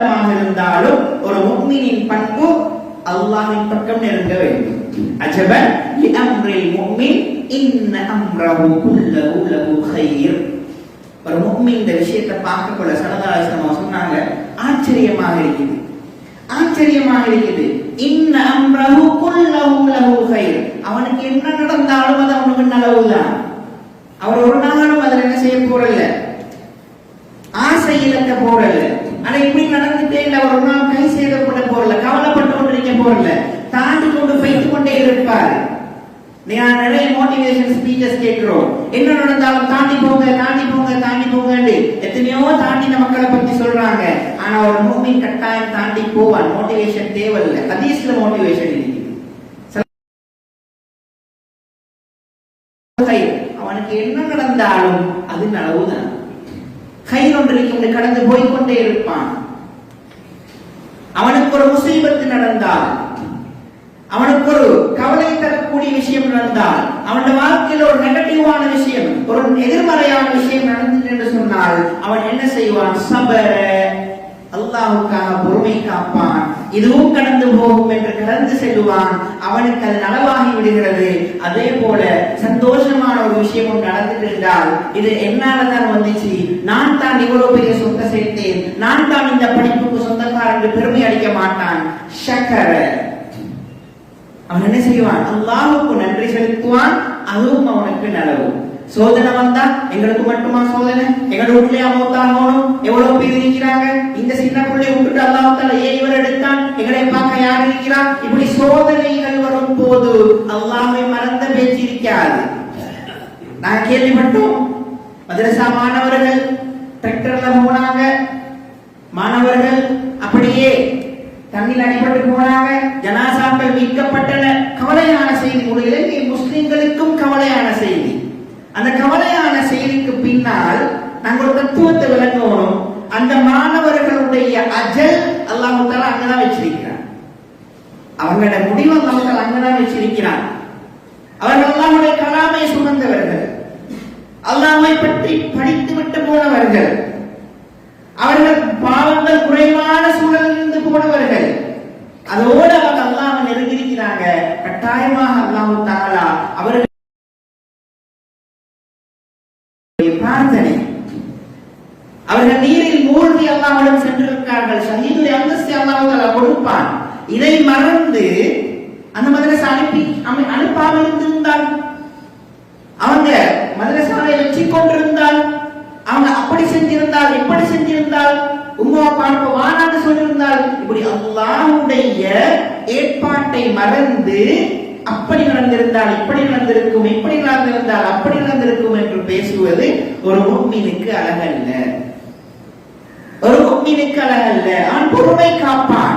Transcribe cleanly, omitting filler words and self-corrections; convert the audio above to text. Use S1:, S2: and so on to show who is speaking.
S1: இருந்தாலும் ஒரு முஃமினின் பண்பு அல்லாஹ்வின் பக்கம் நெருங்க வேண்டும். அஜபன் லிஅம்ரில் முஃமின் இன்ன அம்ரஹு குல்லஹு லஹு கைர். ஒரு முஃமின் இந்த விஷயத்தை பார்க்கக்குள்ள ஸல்லல்லாஹு அலைஹி வஸல்லம் சொன்னாங்க, ஆச்சரியமாக இருக்குது, ஆச்சரியமாக இருக்குது. இன்ன அம்ரஹு குல்லஹு லஹு கைர். அவனுக்கு என்ன நடந்தாலும் அது அவனுக்கு நல்லதுதான். அவர் ஒரு நாளும் அதில் என்ன செய்ய போறல்ல, ஆசை இழக்க போறல்ல. ஆனா இப்படி நடந்துட்டே இல்ல, ஒரு நாள் கை சேதப்பட போறல, கவலைப்பட்டு கொண்டிருக்க போறல, தாண்டி கொண்டு போய்த்து கொண்டே இருப்பார். நிறைய மோட்டிவேஷன் ஸ்பீச்சஸ் கேட்கிறோம், என்ன நடந்தாலும் தாண்டி போங்க தாண்டி போங்க தாண்டி போங்க, எத்தனையோ தாண்டின மக்களை பத்தி சொல்றாங்க. ஆனா ஒரு முஃமின் கட்டாயம் தாண்டி போவான். மோட்டிவேஷன் தேவையில்லை, ஹதீஸ்ல மோட்டிவேஷன் இருக்குது. அவனுக்கு என்ன நடந்தாலும் அது நலவுதான். கைர் ஒன்றிற்கு கடந்து போய்கொண்டே இருப்பான். அவனுக்கு ஒரு முசீபத்து நடந்தால், அவனுக்கு ஒரு கவலை தரக்கூடிய விஷயம் நடந்தால், அவனுடைய வாழ்க்கையில் ஒரு நெகட்டிவான விஷயம், ஒரு எதிர்மறையான விஷயம் நடந்தது என்று சொன்னால் அவன் என்ன செய்வான்? சபர, அல்லாஹ்வுக்காக பொறுமை காப்பான். இதுவும் கடந்து போகும் என்று கடந்து செல்வான். அவனுக்கு அது நலவாகி விடுகிறது. அதே போல சந்தோஷமான ஒரு விஷயம் நடந்துட்டு இருந்தால், இது என்னாலதான் வந்துச்சு, நான் தான் இவ்வளவு பெரிய சொந்த சேர்த்தேன், நான் தான் இந்த படிப்புக்கு சொந்தக்காரன் என்று பெருமை அடிக்க மாட்டான். ஷக்கர, அவன் என்ன செய்வான்? அல்லாஹ்வுக்கு நன்றி செலுத்துவான். அதுவும் அவனுக்கு நலவு. சோதனை வந்தா எங்களுக்கு மட்டுமா சோதனை? எங்களோட வீட்லயே மௌத்தாகணும்? எவ்வளவு பேர் இருக்கிறாங்க? இந்த சின்ன பிள்ளை விட்டுட்டு அல்லாஹ் தஆலா ஏன் இவர் எடுத்தான்? எங்களை பார்க்க யார் இருக்கிறா? இப்படி சோதனைகள் வரும் போது அல்லாஹ்வை மறந்த பேச்சு இருக்காது. நான் கேள்விப்பட்டோம், மதரசா மாணவர்கள் டிராக்டர்ல போனாங்க, மாணவர்கள் அப்படியே தண்ணில் அடிபட்டு போனாங்க, ஜனாசாக்கள் மீட்கப்பட்டன. கவலையான செய்தி, இலங்கை முஸ்லிம்களுக்கும் கவலையான செய்தி. அந்த கவலையான செய்திக்கு பின்னால் நாங்கள் ஒரு தத்துவத்தை விளங்கணும். அந்த மாணவர்களுடைய அஜல் அல்லாஹ் தஆலா அங்கதான் வச்சிருக்கிறான். அவங்களோட முடிவு அல்லாஹ் தஆலா அங்கதான் வச்சிருக்கிறான். அவர்கள் அல்லாஹ்வுடைய கலாமை சுமந்தவர்கள், அல்லாஹ்வை பற்றி படித்து விட்டு போனவர்கள், அவர்கள் பாவங்கள் குறைவான சூழலில் இருந்து போனவர்கள். அதோடு அவங்க அல்லாஹ்வை நெருங்கியிருக்கிறாங்க. கட்டாயமாக அல்லாஹ் தஆலா அவர்கள் பிரார்த்தனை, அவர்கள் நீரில் மூழ்கி அல்லாஹ்விடம் சென்றிருக்கிறார்கள். ஷஹீதுடைய அந்தஸ்தை அல்லாஹ் தஆலா கொடுப்பான். இதை மறந்து அந்த மதரசா அனுப்பாமல் இருந்திருந்தால், அவங்க மதரசாவை வச்சு கொண்டிருந்தால், அவங்க அப்படி செஞ்சிருந்தால், இப்படி செஞ்சிருந்தால், உம்மா பாப்பா வானான்னு சொல்லியிருந்தால், இப்படி அல்லாஹ்வுடைய ஏற்பாட்டை மறந்து அப்படி நடந்திருந்தால் இப்படி நடந்திருக்கும், இப்படி நடந்திருந்தால் அப்படி நடந்திருக்கும் என்று பேசுவது ஒரு முஃமினுக்கு அழகல்ல, ஒரு முஃமினுக்கு அழகல்ல. அவன் பொறுமை காப்பான்.